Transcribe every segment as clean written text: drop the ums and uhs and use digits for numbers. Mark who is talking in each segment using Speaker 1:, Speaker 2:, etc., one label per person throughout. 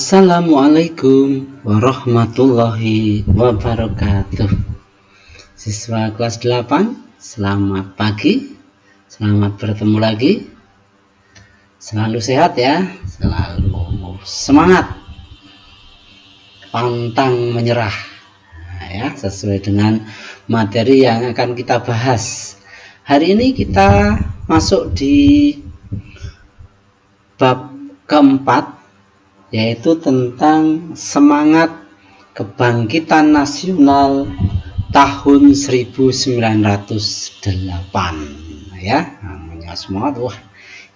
Speaker 1: Assalamualaikum warahmatullahi wabarakatuh. Siswa kelas 8, selamat pagi. Selamat bertemu lagi. Selalu sehat ya, selalu semangat, pantang menyerah. Nah, ya, sesuai dengan materi yang akan kita bahas. Hari ini kita masuk di bab keempat, yaitu tentang semangat kebangkitan nasional tahun 1908 ya. Namanya semangat, wah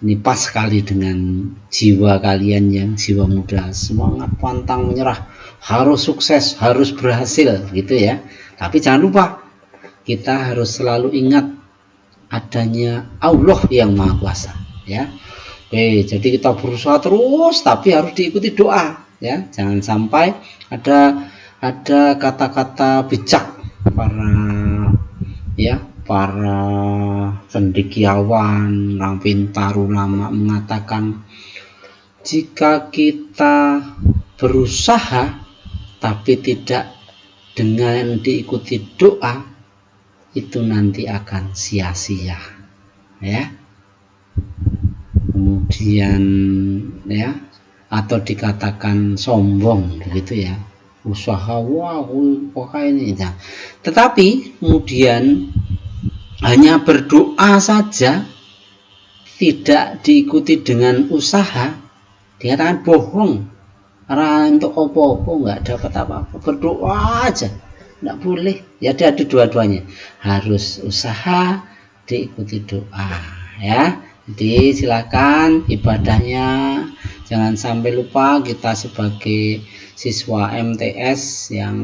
Speaker 1: ini pas sekali dengan jiwa kalian yang jiwa muda, semangat pantang menyerah, harus sukses, harus berhasil gitu ya. Tapi jangan lupa kita harus selalu ingat adanya Allah yang Maha Kuasa ya. Oke, jadi kita berusaha terus, tapi harus diikuti doa, ya. Jangan sampai ada kata-kata bijak para cendekiawan, orang pintar, ulama mengatakan jika kita berusaha tapi tidak dengan diikuti doa, itu nanti akan sia-sia, ya. Kemudian ya, atau dikatakan sombong begitu ya, usaha wah ini ya. Tetapi kemudian hanya berdoa saja tidak diikuti dengan usaha, dikatakan bohong, karena untuk apa-apa nggak dapat apa-apa, berdoa aja nggak boleh. Jadi ada dua-duanya, harus usaha diikuti doa ya. Jadi silakan ibadahnya jangan sampai lupa. Kita sebagai siswa MTS yang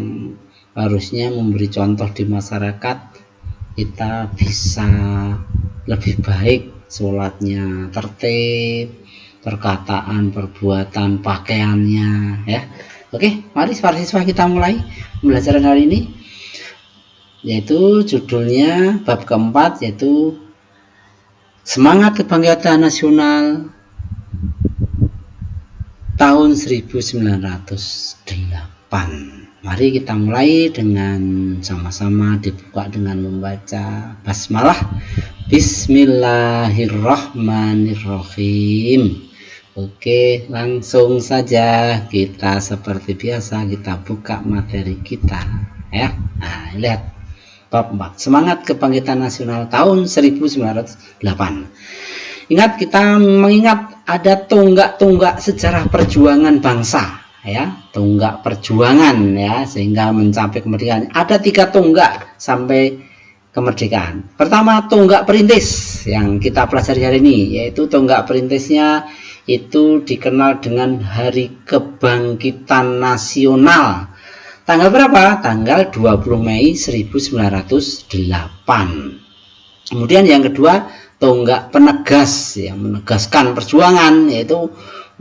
Speaker 1: harusnya memberi contoh di masyarakat, kita bisa lebih baik, sholatnya tertib, perkataan, perbuatan, pakaiannya ya. Oke, mari para siswa kita mulai pembelajaran hari ini, yaitu judulnya bab keempat, yaitu semangat kebangkitan nasional tahun 1908. Mari kita mulai dengan sama-sama dibuka dengan membaca basmalah. Bismillahirrahmanirrahim. Oke, langsung saja kita seperti biasa kita buka materi kita ya. Nah, lihat bab 4, semangat kebangkitan nasional tahun 1908. Ingat, kita mengingat ada tonggak-tonggak sejarah perjuangan bangsa ya, tonggak perjuangan ya, sehingga mencapai kemerdekaan. Ada 3 tonggak sampai kemerdekaan. Pertama, tonggak perintis yang kita pelajari hari ini, yaitu tonggak perintisnya itu dikenal dengan Hari Kebangkitan Nasional. Tanggal berapa? Tanggal 20 Mei 1908. Kemudian yang kedua, tonggak penegas yang menegaskan perjuangan, yaitu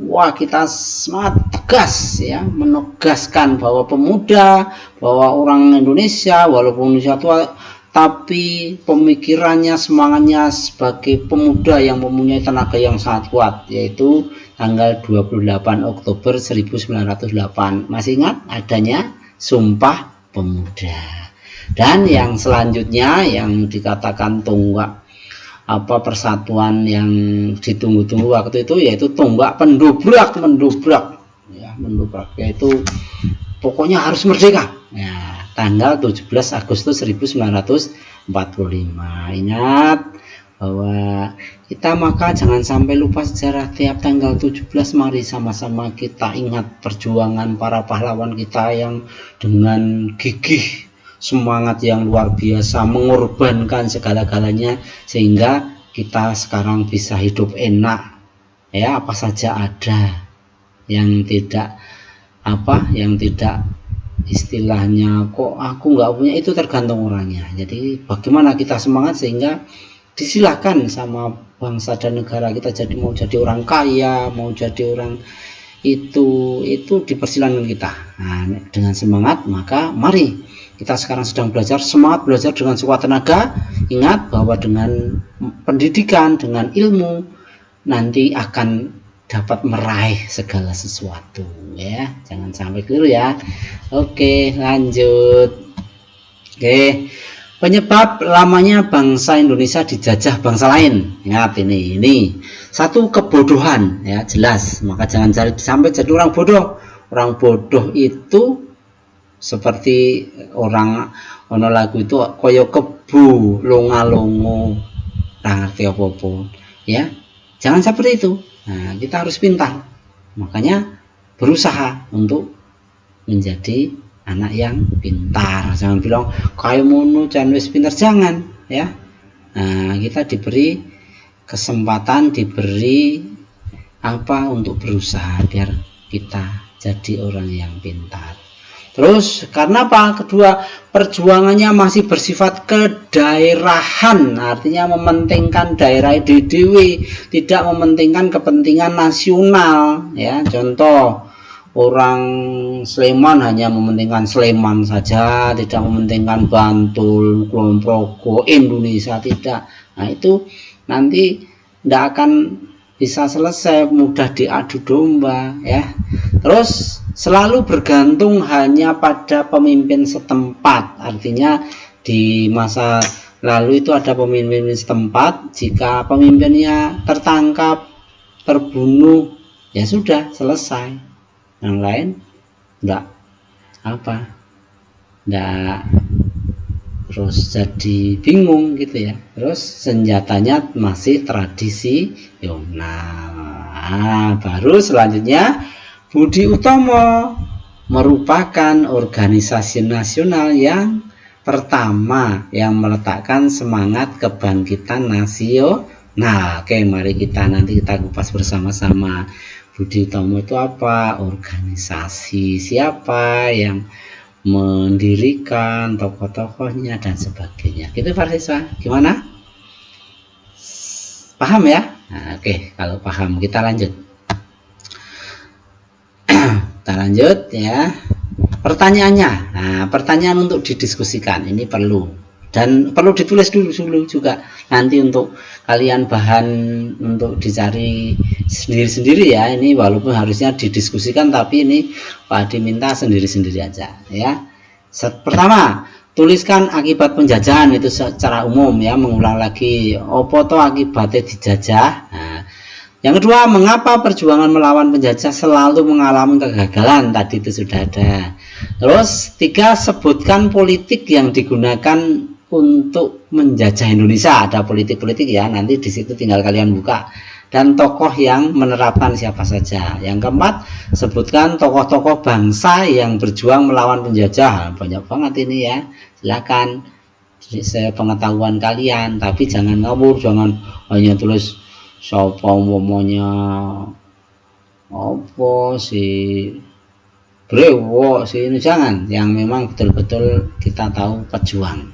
Speaker 1: wah kita semangat tegas ya, menegaskan bahwa pemuda, bahwa orang Indonesia walaupun Indonesia tua tapi pemikirannya, semangatnya sebagai pemuda yang mempunyai tenaga yang sangat kuat, yaitu tanggal 28 Oktober 1908. Masih ingat adanya Sumpah Pemuda. Dan yang selanjutnya yang dikatakan tonggak persatuan yang ditunggu-tunggu waktu itu, yaitu tonggak mendobrak ya, yaitu pokoknya harus merdeka ya, tanggal 17 Agustus 1945. Ingat bahwa kita maka jangan sampai lupa sejarah. Tiap tanggal 17 mari sama-sama kita ingat perjuangan para pahlawan kita yang dengan gigih, semangat yang luar biasa, mengorbankan segala-galanya sehingga kita sekarang bisa hidup enak ya, apa saja ada, yang tidak istilahnya kok aku nggak punya, itu tergantung orangnya. Jadi bagaimana kita semangat sehingga disilahkan sama bangsa dan negara kita, jadi mau jadi orang kaya, mau jadi orang itu dipersilahkan kita. Nah, dengan semangat maka mari kita sekarang sedang belajar, semangat belajar dengan sekuat tenaga. Ingat bahwa dengan pendidikan, dengan ilmu nanti akan dapat meraih segala sesuatu ya. Jangan sampai keliru ya. Oke, lanjut. Oke. Penyebab lamanya bangsa Indonesia dijajah bangsa lain. Ingat ini. Satu, kebodohan ya, jelas. Maka jangan sampai jadi orang bodoh. Orang bodoh itu seperti orang ono lagu itu koyo kebu longa-longo ora ngerti apa-apa ya. Jangan seperti itu. Nah, kita harus pintar. Makanya berusaha untuk menjadi anak yang pintar. Jangan bilang kayak mono jangan wis pintar, jangan ya. Nah, kita diberi kesempatan, diberi apa untuk berusaha biar kita jadi orang yang pintar. Terus karena apa? Kedua, perjuangannya masih bersifat kedaerahan, artinya mementingkan daerah DDW, tidak mementingkan kepentingan nasional ya. Contoh, orang Sleman hanya mementingkan Sleman saja, tidak mementingkan Bantul, Kulon Progo, Indonesia, tidak. Nah, itu nanti tidak akan bisa selesai, mudah diadu domba ya. Terus selalu bergantung hanya pada pemimpin setempat, artinya di masa lalu itu ada pemimpin setempat, jika pemimpinnya tertangkap, terbunuh, ya sudah selesai, yang lain enggak terus jadi bingung gitu ya. Terus senjatanya masih tradisional. Nah, baru selanjutnya Budi Utomo merupakan organisasi nasional yang pertama yang meletakkan semangat kebangkitan nasional. Oke, mari nanti kita kupas bersama-sama. Budi Utomo itu apa? Organisasi, siapa yang mendirikan, tokoh-tokohnya dan sebagainya. Gitu Pak Siswa, gimana? Paham ya? Nah, oke, kalau paham kita lanjut. Kita lanjut ya. Pertanyaannya. Nah, pertanyaan untuk didiskusikan ini perlu dan perlu ditulis dulu juga nanti untuk kalian bahan untuk dicari sendiri-sendiri ya. Ini walaupun harusnya didiskusikan tapi ini Pak Adi minta sendiri-sendiri aja ya. Pertama, tuliskan akibat penjajahan itu secara umum ya, mengulang lagi opo to akibatnya dijajah. Nah, yang kedua, mengapa perjuangan melawan penjajah selalu mengalami kegagalan? Tadi itu sudah ada. Terus, tiga, sebutkan politik yang digunakan untuk menjajah Indonesia. Ada politik-politik ya, nanti di situ tinggal kalian buka. Dan tokoh yang menerapkan siapa saja. Yang keempat, sebutkan tokoh-tokoh bangsa yang berjuang melawan penjajah. Banyak banget ini ya. Silakan sepengetahuan kalian, tapi jangan ngawur, jangan hanya tulis siapa umpamanya apa si Brewo si ini, jangan, yang memang betul-betul kita tahu pejuang.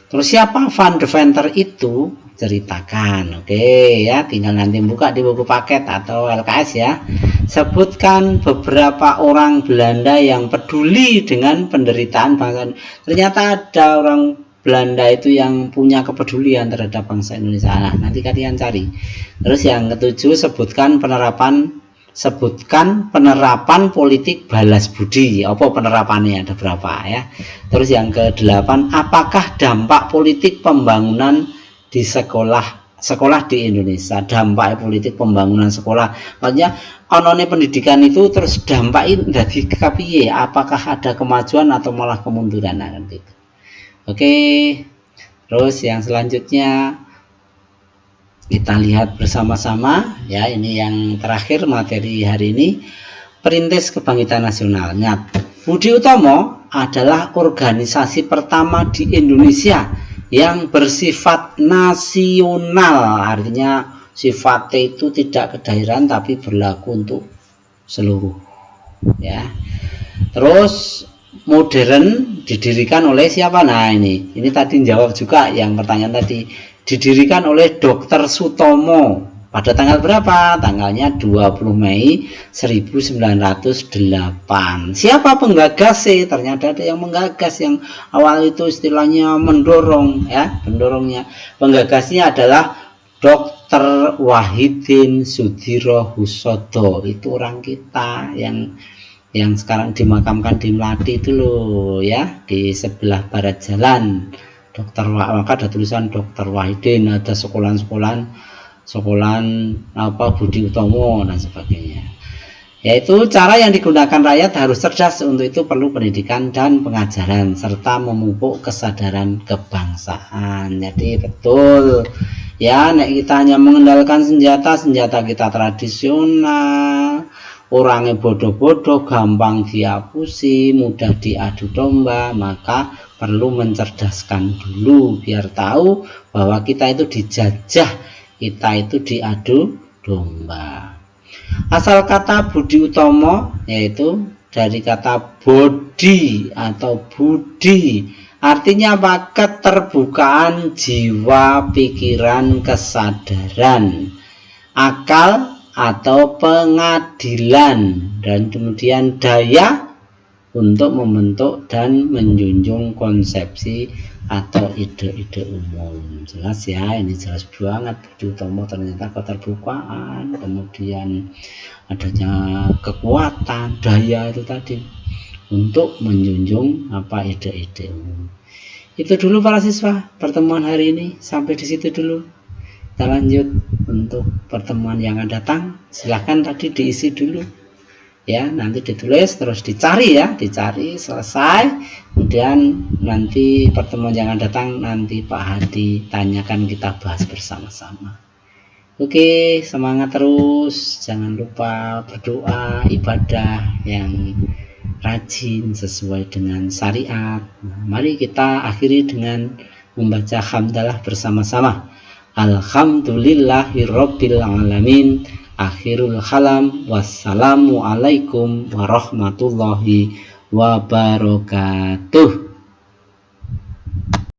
Speaker 1: Terus siapa Van de Venter itu ceritakan. Oke ya, tinggal nanti buka di buku paket atau LKS ya. Sebutkan beberapa orang Belanda yang peduli dengan penderitaan bangsa. Ternyata ada orang Belanda itu yang punya kepedulian terhadap bangsa Indonesia. Nah, nanti kalian cari. Terus yang ketujuh, sebutkan penerapan politik balas budi. Apa penerapannya, ada berapa ya. Terus yang kedelapan, apakah dampak politik pembangunan di sekolah di Indonesia, dampak politik pembangunan sekolah. Maksudnya onone pendidikan itu terus dampak itu dari kepiye, apakah ada kemajuan atau malah kemunduran. Nah, gitu. Oke, terus yang selanjutnya kita lihat bersama-sama ya. Ini yang terakhir materi hari ini, Perintis Kebangkitan Nasional. Ingat, Budi Utomo adalah organisasi pertama di Indonesia yang bersifat nasional, artinya sifatnya itu tidak kedaerahan tapi berlaku untuk seluruh ya. Terus modern didirikan oleh siapa? Nah, ini tadi jawab juga yang pertanyaan tadi, didirikan oleh Dr. Sutomo pada tanggal berapa? Tanggalnya 20 Mei 1908. Siapa penggagasnya? Ternyata ada yang menggagas, yang awal itu istilahnya mendorong ya, pendorongnya. Penggagasnya adalah Dr. Wahidin Sudiro Husodo, itu orang kita yang sekarang dimakamkan di Melati itu loh ya, di sebelah barat jalan. Maka ada tulisan Dr. Wahidin, ada sekolahan Budi Utomo dan sebagainya. Yaitu cara yang digunakan rakyat harus cerdas, untuk itu perlu pendidikan dan pengajaran serta memupuk kesadaran kebangsaan. Jadi betul ya, nek kita hanya mengandalkan senjata kita tradisional, orangnya bodoh-bodoh, gampang diapusi, mudah diadu domba, maka perlu mencerdaskan dulu biar tahu bahwa kita itu dijajah, kita itu diadu domba. Asal kata Budi Utomo yaitu dari kata bodi atau budi, artinya apa? Keterbukaan jiwa, pikiran, kesadaran, akal atau pengadilan, dan kemudian daya untuk membentuk dan menjunjung konsepsi atau ide-ide umum. Jelas ya, ini jelas banget Budi Utomo ternyata keterbukaan, kemudian adanya kekuatan, daya itu tadi untuk menjunjung ide-ide umum. Itu dulu para siswa pertemuan hari ini, sampai di situ dulu. Kita lanjut untuk pertemuan yang akan datang. Silahkan tadi diisi dulu ya, nanti ditulis terus dicari ya, dicari selesai, kemudian nanti pertemuan yang akan datang nanti Pak Hadi tanyakan, kita bahas bersama-sama. Oke, semangat terus, jangan lupa berdoa, ibadah yang rajin sesuai dengan syariat. Mari kita akhiri dengan membaca hamdalah bersama-sama. Alhamdulillahirabbil alamin. Akhirul kalam. Wassalamualaikum warahmatullahi wabarakatuh.